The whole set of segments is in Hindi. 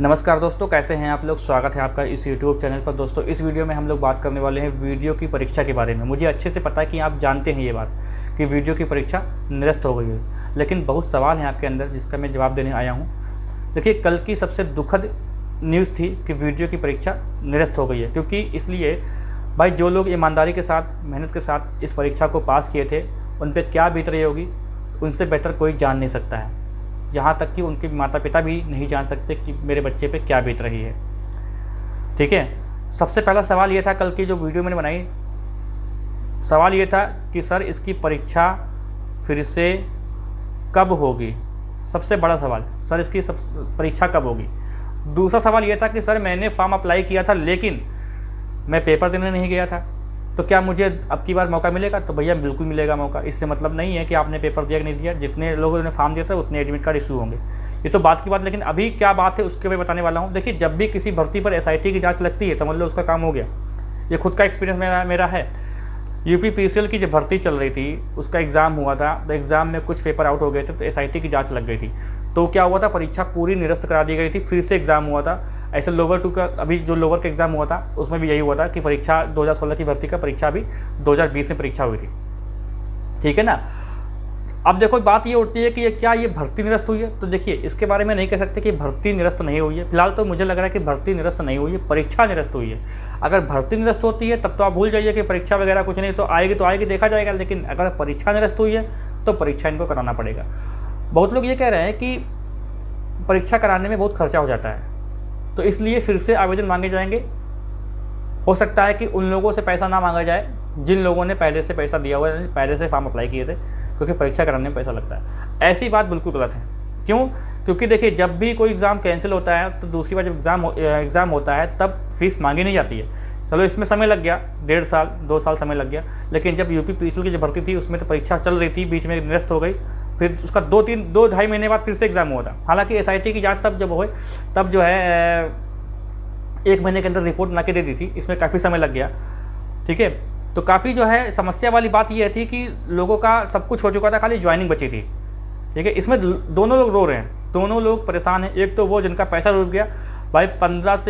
नमस्कार दोस्तों, कैसे हैं आप लोग। स्वागत है आपका इस YouTube चैनल पर। दोस्तों, इस वीडियो में हम लोग बात करने वाले हैं वीडियो की परीक्षा के बारे में। मुझे अच्छे से पता है कि आप जानते हैं ये बात कि वीडियो की परीक्षा निरस्त हो गई है, लेकिन बहुत सवाल हैं आपके अंदर जिसका मैं जवाब देने आया हूँ। देखिए, कल की सबसे दुखद न्यूज़ थी कि वीडियो की परीक्षा निरस्त हो गई है, क्योंकि इसलिए भाई जो लोग ईमानदारी के साथ, मेहनत के साथ इस परीक्षा को पास किए थे, उन पर क्या बीत रही होगी उनसे बेहतर कोई जान नहीं सकता है। यहाँ तक कि उनके माता पिता भी नहीं जान सकते कि मेरे बच्चे पे क्या बीत रही है। ठीक है, सबसे पहला सवाल ये था, कल की जो वीडियो मैंने बनाई, सवाल ये था कि सर इसकी परीक्षा फिर से कब होगी। सबसे बड़ा सवाल, सर इसकी परीक्षा कब होगी। दूसरा सवाल ये था कि सर मैंने फॉर्म अप्लाई किया था लेकिन मैं पेपर देने नहीं गया था, तो क्या मुझे अब की बार मौका मिलेगा। तो भैया बिल्कुल मिलेगा मौका। इससे मतलब नहीं है कि आपने पेपर दिया कि नहीं दिया, जितने लोगों ने फॉर्म दिया था उतने एडमिट कार्ड इशू होंगे। ये तो बात की बात, लेकिन अभी क्या बात है उसके मैं बताने वाला हूँ। देखिए, जब भी किसी भर्ती पर SIT की जांच लगती है समझ लो उसका काम हो गया। ये खुद का एक्सपीरियंस मेरा है। UPPCL की जो भर्ती चल रही थी उसका एग्ज़ाम हुआ था, तो एग्ज़ाम में कुछ पेपर आउट हो गए थे, तो SIT की जाँच लग गई थी। तो क्या हुआ था, परीक्षा पूरी निरस्त करा दी गई थी, फिर से एग्ज़ाम हुआ था। ऐसे लोवर 2 का, अभी जो लोवर का एग्ज़ाम हुआ था उसमें भी यही हुआ था कि परीक्षा 2016 की भर्ती का परीक्षा भी 2020 में परीक्षा हुई थी। ठीक है ना। अब देखो, बात ये उठती है कि क्या ये भर्ती निरस्त हुई है। तो देखिए, इसके बारे में नहीं कह सकते कि भर्ती निरस्त नहीं हुई है। फिलहाल तो मुझे लग रहा है कि भर्ती निरस्त नहीं हुई है, परीक्षा निरस्त हुई है। अगर भर्ती निरस्त होती है तब तो आप भूल जाइए कि परीक्षा वगैरह कुछ नहीं, तो आएगी देखा जाएगा। लेकिन अगर परीक्षा निरस्त हुई है तो परीक्षा इनको कराना पड़ेगा। बहुत लोग ये कह रहे हैं कि परीक्षा कराने में बहुत खर्चा हो जाता है, तो इसलिए फिर से आवेदन मांगे जाएंगे। हो सकता है कि उन लोगों से पैसा ना मांगा जाए जिन लोगों ने पहले से पैसा दिया हुआ है, पहले से फॉर्म अप्लाई किए थे, क्योंकि परीक्षा कराने में पैसा लगता है। ऐसी बात बिल्कुल गलत है। क्यों? क्योंकि देखिए, जब भी कोई एग्ज़ाम कैंसिल होता है तो दूसरी बार जब एग्ज़ाम होता है तब फीस मांगी नहीं जाती है। चलो, इसमें समय लग गया, 1.5 साल 2 साल समय लग गया। लेकिन जब UPPCL की जो भर्ती थी उसमें तो परीक्षा चल रही थी, बीच में निरस्त हो गई, फिर उसका 2-2.5 महीने बाद फिर से एग्ज़ाम हुआ था। हालांकि SIT की जांच तब जब हुई तब जो है 1 महीने के अंदर रिपोर्ट बना के दे दी थी, इसमें काफ़ी समय लग गया। ठीक है, तो काफ़ी जो है समस्या वाली बात ये थी कि लोगों का सब कुछ हो चुका था, खाली ज्वाइनिंग बची थी। ठीक है, इसमें दोनों लोग रो रहे हैं, दोनों लोग परेशान हैं। एक तो वो जिनका पैसा रुक गया, भाई 10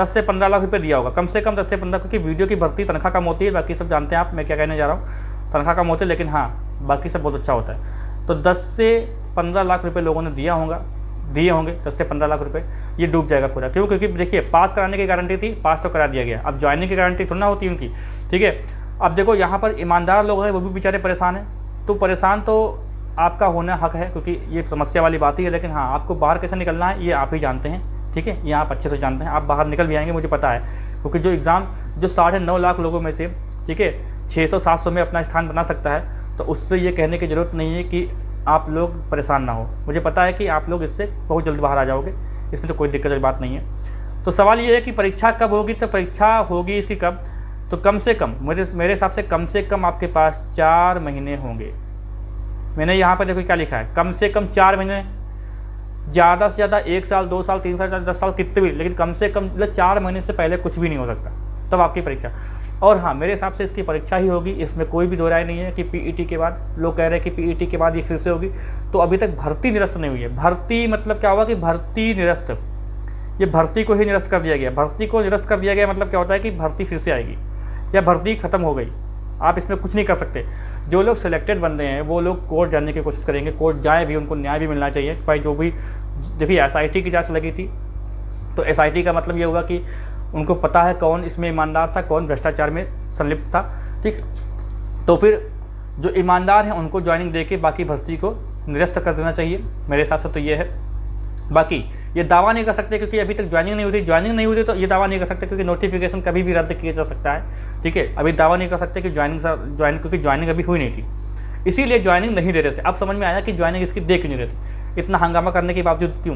से 15 लाख रुपये दिया होगा, कम से कम 10 से 15, क्योंकि वीडियो की भर्ती तनख्वाह कम होती है। बाकी सब जानते हैं आप मैं क्या कहने जा रहा हूँ, तनख्वाह कम होती है, लेकिन हाँ बाकी सब बहुत अच्छा होता है। तो 10 से 15 लाख रुपए लोगों ने दिए होंगे 10 से 15 लाख रुपए, ये डूब जाएगा पूरा। क्यों? क्योंकि देखिए, पास कराने की गारंटी थी, पास तो करा दिया गया, अब ज्वाइनिंग की गारंटी थोड़ी ना होती उनकी। ठीक है, अब देखो यहाँ पर ईमानदार लोग हैं, वो भी बेचारे परेशान हैं। तो परेशान तो आपका होना हक है, क्योंकि ये समस्या वाली बात ही है। लेकिन हाँ, आपको बाहर कैसे निकलना है ये आप ही जानते हैं। ठीक है, ये आप अच्छे से जानते हैं, आप बाहर निकल भी आएंगे, मुझे पता है। क्योंकि जो एग्ज़ाम जो 9.5 लाख लोगों में से, ठीक है, 600-700 में अपना स्थान बना सकता है, तो उससे ये कहने की ज़रूरत नहीं है कि आप लोग परेशान ना हो। मुझे पता है कि आप लोग इससे बहुत जल्द बाहर आ जाओगे, इसमें तो कोई दिक्कत वाली बात नहीं है। तो सवाल ये है कि परीक्षा कब होगी। तो परीक्षा होगी इसकी कब, तो कम से कम मेरे हिसाब से कम से कम आपके पास 4 महीने होंगे। मैंने यहाँ पर देखो क्या लिखा है, कम से कम 4 महीने, ज़्यादा से ज़्यादा 1 साल 2 साल 3 साल 10 साल कितने भी, लेकिन कम से कम 4 महीने से पहले कुछ भी नहीं हो सकता, तब आपकी परीक्षा। और हाँ, मेरे हिसाब से इसकी परीक्षा ही होगी, इसमें कोई भी दो राय नहीं है कि PET के बाद। लोग कह रहे हैं कि PET के बाद ये फिर से होगी, तो अभी तक भर्ती निरस्त नहीं हुई है। भर्ती मतलब क्या हुआ कि भर्ती निरस्त, ये भर्ती को ही निरस्त कर दिया गया। भर्ती को निरस्त कर दिया गया मतलब क्या होता है कि भर्ती फिर से आएगी या भर्ती ख़त्म हो गई, आप इसमें कुछ नहीं कर सकते। जो लोग सिलेक्टेड बन रहे हैं वो लोग कोर्ट जाने की कोशिश करेंगे, कोर्ट जाए भी, उनको न्याय भी मिलना चाहिए। भाई जो भी, देखिए SIT की जाँच लगी थी, तो SIT का मतलब ये हुआ कि उनको पता है कौन इसमें ईमानदार था, कौन भ्रष्टाचार में संलिप्त था। ठीक, तो फिर जो ईमानदार हैं उनको ज्वाइनिंग देके बाकी भर्ती को निरस्त कर देना चाहिए, मेरे हिसाब से तो ये है। बाकी ये दावा नहीं कर सकते क्योंकि अभी तक ज्वाइनिंग नहीं हुई थी, तो ये दावा नहीं कर सकते क्योंकि नोटिफिकेशन कभी भी रद्द किया जा सकता है। ठीक है, अभी दावा नहीं कर सकते कि क्योंकि ज्वाइनिंग अभी हुई नहीं थी, इसीलिए ज्वाइनिंग नहीं दे रहे थे। अब समझ में आया कि ज्वाइनिंग इसकी दे क्यों नहीं रहे थे, इतना हंगामा करने के बावजूद क्यों।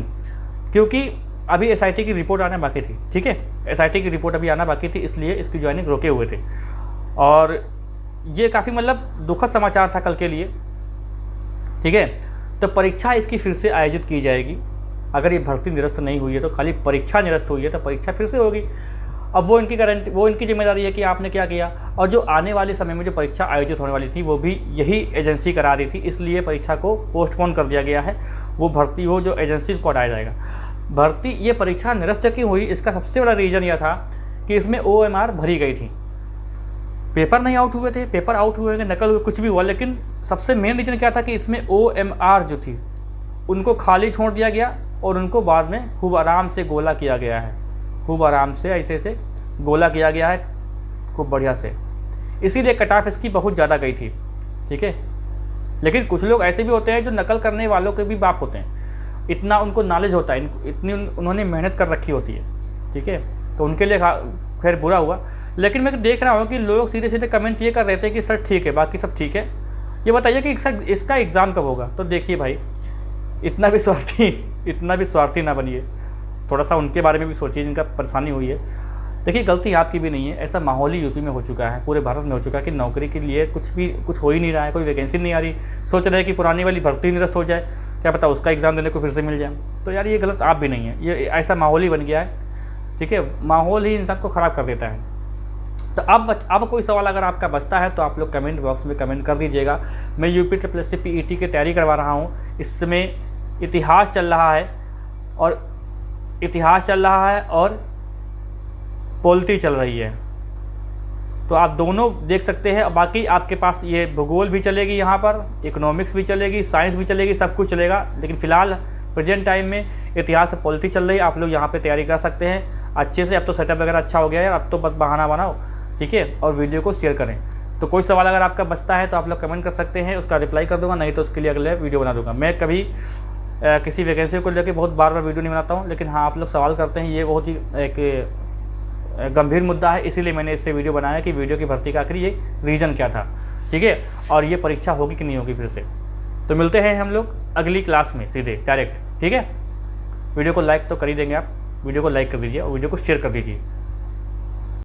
क्योंकि अभी SIT की रिपोर्ट आना बाकी थी। ठीक है, SIT की रिपोर्ट अभी आना बाकी थी, इसलिए इसकी ज्वाइनिंग रोके हुए थे। और ये काफ़ी मतलब दुखद समाचार था कल के लिए। ठीक है, तो परीक्षा इसकी फिर से आयोजित की जाएगी। अगर ये भर्ती निरस्त नहीं हुई है तो खाली परीक्षा निरस्त हुई है तो परीक्षा फिर से होगी। अब वो इनकी गारंटी, वो इनकी जिम्मेदारी है कि आपने क्या किया। और जो आने वाले समय में जो परीक्षा आयोजित होने वाली थी वो भी यही एजेंसी करा रही थी, इसलिए परीक्षा को पोस्टपोन कर दिया गया है। वो जो एजेंसीज को हटाया जाएगा। भर्ती ये परीक्षा निरस्त क्यों हुई, इसका सबसे बड़ा रीज़न यह था कि इसमें OMR भरी गई थी। पेपर नहीं आउट हुए थे, पेपर आउट हुए होंगे, नकल हुए, कुछ भी हुआ, लेकिन सबसे मेन रीज़न क्या था कि इसमें OMR जो थी उनको खाली छोड़ दिया गया और उनको बाद में खूब आराम से गोला किया गया है, खूब आराम से ऐसे गोला किया गया है खूब बढ़िया से, इसीलिए कट ऑफ इसकी बहुत ज़्यादा गई थी। ठीक है, लेकिन कुछ लोग ऐसे भी होते हैं जो नकल करने वालों के भी बाप होते हैं, इतना उनको नॉलेज होता है, इतनी उन्होंने मेहनत कर रखी होती है। ठीक है, तो उनके लिए खैर बुरा हुआ। लेकिन मैं देख रहा हूँ कि लोग सीधे सीधे कमेंट ये कर रहे थे कि सर ठीक है, बाकी सब ठीक है, ये बताइए कि इसका एग्ज़ाम कब होगा। तो देखिए भाई, इतना भी स्वार्थी ना बनिए, थोड़ा सा उनके बारे में भी सोचिए जिनका परेशानी हुई है। देखिए, गलती आपकी भी नहीं है, ऐसा माहौल ही यूपी में हो चुका है, पूरे भारत में हो चुका है कि नौकरी के लिए कुछ हो ही नहीं रहा है, कोई वैकेंसी नहीं आ रही। सोच रहे हैं कि पुरानी वाली भर्ती निरस्त हो जाए, क्या पता उसका एग्ज़ाम देने को फिर से मिल जाए। तो यार ये गलत आप भी नहीं है, ये ऐसा माहौल ही बन गया है। ठीक है, माहौल ही इंसान को ख़राब कर देता है। तो अब कोई सवाल अगर आपका बचता है तो आप लोग कमेंट बॉक्स में कमेंट कर दीजिएगा। मैं UPSSC PET की तैयारी करवा रहा हूँ, इसमें इतिहास चल रहा है और पॉलिटी चल रही है, तो आप दोनों देख सकते हैं। बाकी आपके पास ये भूगोल भी चलेगी, यहाँ पर इकोनॉमिक्स भी चलेगी, साइंस भी चलेगी, सब कुछ चलेगा। लेकिन फ़िलहाल प्रेजेंट टाइम में इतिहास और पॉलिटी चल रही है, आप लोग यहाँ पे तैयारी कर सकते हैं अच्छे से। अब तो सेटअप वगैरह अच्छा हो गया है, अब तो बस बहाना बनाओ, ठीक है, और वीडियो को शेयर करें। तो कोई सवाल अगर आपका बचता है तो आप लोग कमेंट कर सकते हैं, उसका रिप्लाई कर दूँगा, नहीं तो उसके लिए अगले वीडियो बना दूँगा। मैं कभी किसी वैकेंसी को लेकर बहुत बार वीडियो नहीं बनाता हूँ, लेकिन हाँ, आप लोग सवाल करते हैं, ये बहुत ही एक गंभीर मुद्दा है, इसीलिए मैंने इस पर वीडियो बनाया कि वीडियो की भर्ती का आखिर ये रीज़न क्या था। ठीक है, और ये परीक्षा होगी कि नहीं होगी फिर से। तो मिलते हैं हम लोग अगली क्लास में सीधे डायरेक्ट। ठीक है, वीडियो को लाइक तो कर ही देंगे आप, वीडियो को लाइक कर दीजिए और वीडियो को शेयर कर दीजिए।